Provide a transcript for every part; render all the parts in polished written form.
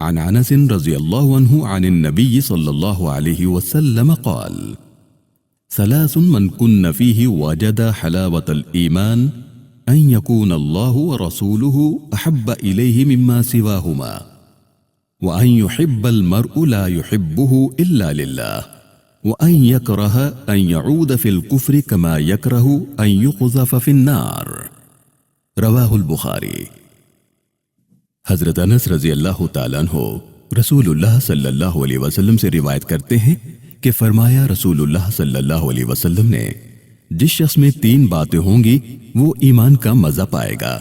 عن أنس رضي الله عنه عن النبي صلى الله عليه وسلم قال: ثلاث من كن فيه وجد حلاوة الإيمان أن يكون الله ورسوله أحب إليه مما سواهما، وأن يحب المرء لا يحبه إلا لله، وأن يكره أن يعود في الكفر كما يكره أن يقذف في النار۔ رواه البخاری۔ حضرت انس رضی اللہ تعالیٰ عنہ رسول اللہ صلی اللہ علیہ وسلم سے روایت کرتے ہیں کہ فرمایا رسول اللہ صلی اللہ علیہ وسلم نے، جس شخص میں تین باتیں ہوں گی وہ ایمان کا مزہ پائے گا۔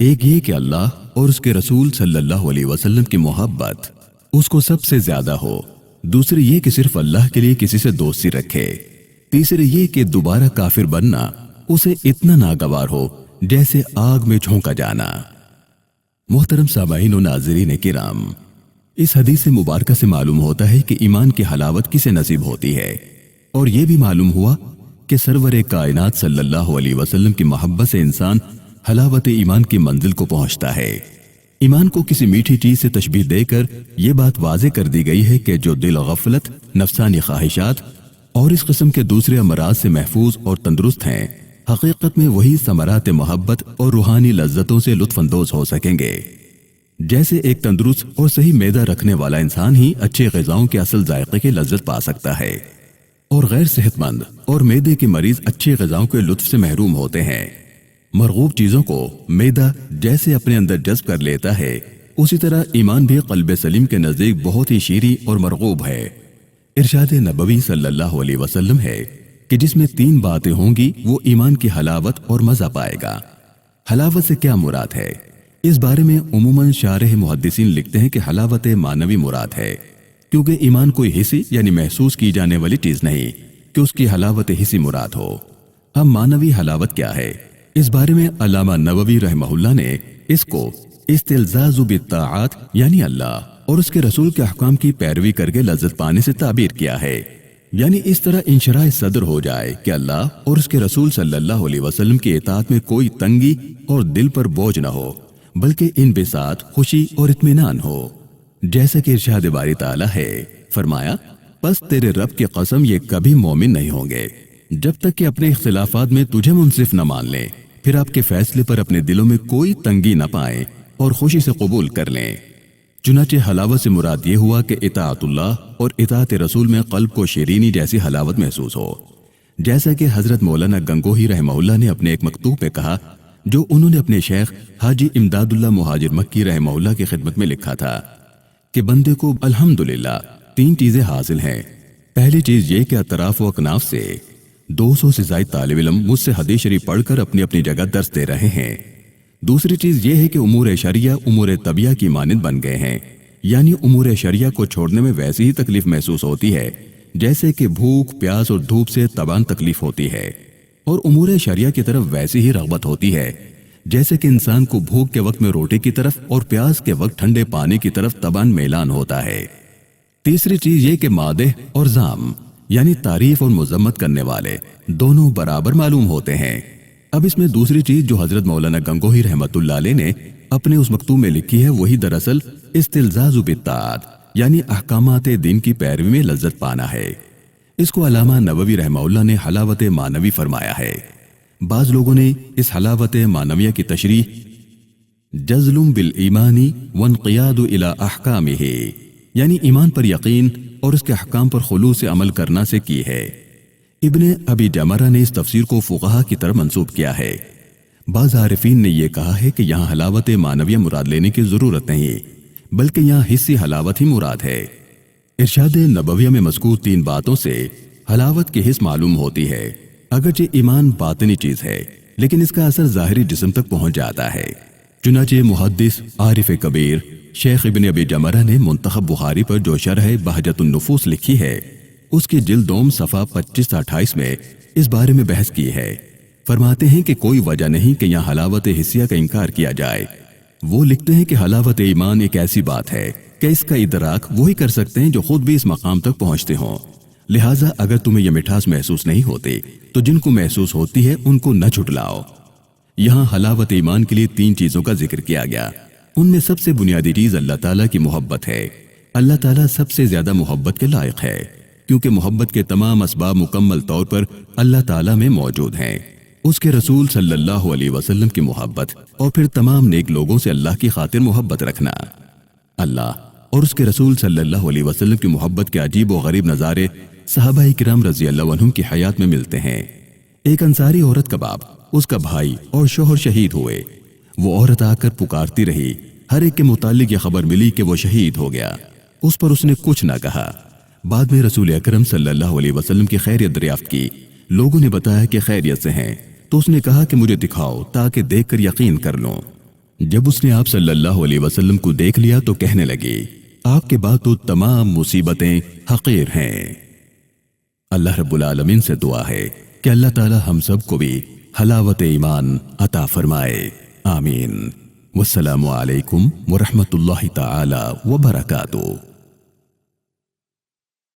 ایک یہ کہ اللہ اور اس کے رسول صلی اللہ علیہ وسلم کی محبت اس کو سب سے زیادہ ہو، دوسری یہ کہ صرف اللہ کے لیے کسی سے دوستی رکھے، تیسری یہ کہ دوبارہ کافر بننا اسے اتنا ناگوار ہو جیسے آگ میں جھونکا جانا۔ محترم سامعین و ناظرین کرام، اس حدیث مبارکہ سے معلوم ہوتا ہے کہ ایمان کی حلاوت کسے نصیب ہوتی ہے، اور یہ بھی معلوم ہوا کہ سرور کائنات صلی اللہ علیہ وسلم کی محبت سے انسان حلاوت ایمان کی منزل کو پہنچتا ہے۔ ایمان کو کسی میٹھی چیز سے تشبیہ دے کر یہ بات واضح کر دی گئی ہے کہ جو دل غفلت، نفسانی خواہشات اور اس قسم کے دوسرے امراض سے محفوظ اور تندرست ہیں، حقیقت میں وہی ثمرات محبت اور روحانی لذتوں سے لطف اندوز ہو سکیں گے۔ جیسے ایک تندرست اور صحیح معدہ رکھنے والا انسان ہی اچھے غذاؤں کے اصل ذائقے کی لذت پا سکتا ہے، اور غیر صحت مند اور معدے کے مریض اچھے غذاؤں کے لطف سے محروم ہوتے ہیں۔ مرغوب چیزوں کو معدہ جیسے اپنے اندر جذب کر لیتا ہے، اسی طرح ایمان بھی قلب سلیم کے نزدیک بہت ہی شیریں اور مرغوب ہے۔ ارشاد نبوی صلی اللہ علیہ وسلم ہے کہ جس میں تین باتیں ہوں گی وہ ایمان کی حلاوت اور مزہ پائے گا۔ حلاوت سے کیا مراد ہے؟ اس بارے میں عموماً شارح محدثین لکھتے ہیں کہ حلاوت معنوی مراد ہے، کیونکہ ایمان کوئی حسی یعنی محسوس کی جانے والی چیز نہیں کہ اس کی حلاوت حسی مراد ہو۔ اب معنوی حلاوت کیا ہے؟ اس بارے میں علامہ نووی رحمہ اللہ نے اس کو استلذاذ بالطاعات یعنی اللہ اور اس کے رسول کے احکام کی پیروی کر کے لذت پانے سے تعبیر کیا ہے، یعنی اس طرح انشراح صدر ہو جائے کہ اللہ اور اس کے رسول صلی اللہ علیہ وسلم کی اطاعت میں کوئی تنگی اور دل پر بوجھ نہ ہو، بلکہ انبساط، خوشی اور اطمینان ہو۔ جیسا کہ ارشاد باری تعالیٰ ہے، فرمایا پس تیرے رب کی قسم یہ کبھی مومن نہیں ہوں گے جب تک کہ اپنے اختلافات میں تجھے منصف نہ مان لیں، پھر آپ کے فیصلے پر اپنے دلوں میں کوئی تنگی نہ پائیں اور خوشی سے قبول کر لیں۔ چنانچہ حلاوت سے مراد یہ ہوا کہ اطاعت اللہ اور اطاعت رسول میں قلب کو شیرینی جیسی حلاوت محسوس ہو، جیسا کہ حضرت مولانا گنگوہی رحمہ اللہ نے اپنے ایک مکتوب میں کہا جو انہوں نے اپنے شیخ حاجی امداد اللہ مہاجر مکی رحمہ اللہ کی خدمت میں لکھا تھا کہ بندے کو الحمدللہ تین چیزیں حاصل ہیں۔ پہلی چیز یہ کہ اطراف و اکناف سے 200 سے زائد طالب علم مجھ سے حدیث شریف پڑھ کر اپنی اپنی جگہ درس دے رہے ہیں۔ دوسری چیز یہ ہے کہ امور شرعیہ امور طبیعہ کی مانند بن گئے ہیں، یعنی امور شرعیہ کو چھوڑنے میں ویسی ہی تکلیف محسوس ہوتی ہے جیسے کہ بھوک، پیاس اور دھوپ سے تبان تکلیف ہوتی ہے، اور امور شرعیہ کی طرف ویسی ہی رغبت ہوتی ہے جیسے کہ انسان کو بھوک کے وقت میں روٹی کی طرف اور پیاس کے وقت ٹھنڈے پانی کی طرف تبان میلان ہوتا ہے۔ تیسری چیز یہ کہ مادح اور ذم یعنی تعریف اور مذمت کرنے والے دونوں برابر معلوم ہوتے ہیں۔ اب اس میں دوسری چیز جو حضرت مولانا گنگوہی رحمۃ اللہ علیہ نے اپنے اس مکتوب میں لکھی ہے وہی دراصل استلذاذ بالطاعات یعنی احکامات دین کی پیروی میں لذت پانا ہے۔ اس کو علامہ نووی رحمہ اللہ نے حلاوت معنوی فرمایا ہے۔ بعض لوگوں نے اس حلاوت معنویہ کی تشریح جزل بالایمان وانقیاد الی احکامہ یعنی ایمان پر یقین اور اس کے احکام پر خلوص سے عمل کرنا سے کی ہے۔ ابن ابی جمرہ نے اس تفسیر کو فقہا کی طرف منسوب کیا ہے۔ بعض عارفین نے یہ کہا ہے کہ یہاں حلاوت معنویہ مراد لینے کی ضرورت نہیں بلکہ یہاں حسی حلاوت ہی مراد ہے۔ ارشاد نبویہ میں مذکور تین باتوں سے حلاوت کی حس معلوم ہوتی ہے، اگرچہ ایمان باطنی چیز ہے لیکن اس کا اثر ظاہری جسم تک پہنچ جاتا ہے۔ چنانچہ محدث عارف کبیر شیخ ابن ابی جمرہ نے منتخب بخاری پر جو شرح بہجت النفوس لکھی ہے اس کی جلد دوم صفحہ 25-28 میں اس بارے میں بحث کی ہے۔ فرماتے ہیں کہ کوئی وجہ نہیں کہ یہاں حلاوت حسیہ کا انکار کیا جائے۔ وہ لکھتے ہیں کہ حلاوت ایمان ایک ایسی بات ہے کہ اس کا ادراک وہی کر سکتے ہیں جو خود بھی اس مقام تک پہنچتے ہوں، لہٰذا اگر تمہیں یہ مٹھاس محسوس نہیں ہوتی تو جن کو محسوس ہوتی ہے ان کو نہ جھٹلاؤ۔ یہاں حلاوت ایمان کے لیے 3 چیزوں کا ذکر کیا گیا۔ ان میں سب سے بنیادی چیز اللہ تعالیٰ کی محبت ہے۔ اللہ تعالیٰ سب سے زیادہ محبت کے لائق ہے، کیونکہ محبت کے تمام اسباب مکمل طور پر اللہ تعالیٰ میں موجود ہیں۔ اس کے رسول صلی اللہ علیہ وسلم کی محبت اور پھر تمام نیک لوگوں سے اللہ کی خاطر محبت رکھنا۔ اللہ اور اس کے رسول صلی اللہ علیہ وسلم کی محبت کے عجیب و غریب نظارے صحابہ کرام رضی اللہ عنہم کی حیات میں ملتے ہیں۔ ایک انصاری عورت کا باپ، اس کا بھائی اور شوہر شہید ہوئے۔ وہ عورت آ کر پکارتی رہی، ہر ایک کے متعلق یہ خبر ملی کہ وہ شہید ہو گیا۔ اس پر اس نے کچھ نہ کہا۔ بعد میں رسول اکرم صلی اللہ علیہ وسلم کی خیریت دریافت کی۔ لوگوں نے بتایا کہ خیریت سے ہیں، تو اس نے کہا کہ مجھے دکھاؤ تاکہ دیکھ کر یقین کر لوں۔ جب اس نے آپ صلی اللہ علیہ وسلم کو دیکھ لیا تو کہنے لگی، آپ کے بعد تو تمام مصیبتیں حقیر ہیں۔ اللہ رب العالمین سے دعا ہے کہ اللہ تعالی ہم سب کو بھی حلاوت ایمان عطا فرمائے، آمین۔ والسلام علیکم ورحمۃ اللہ تعالی وبرکاتہ۔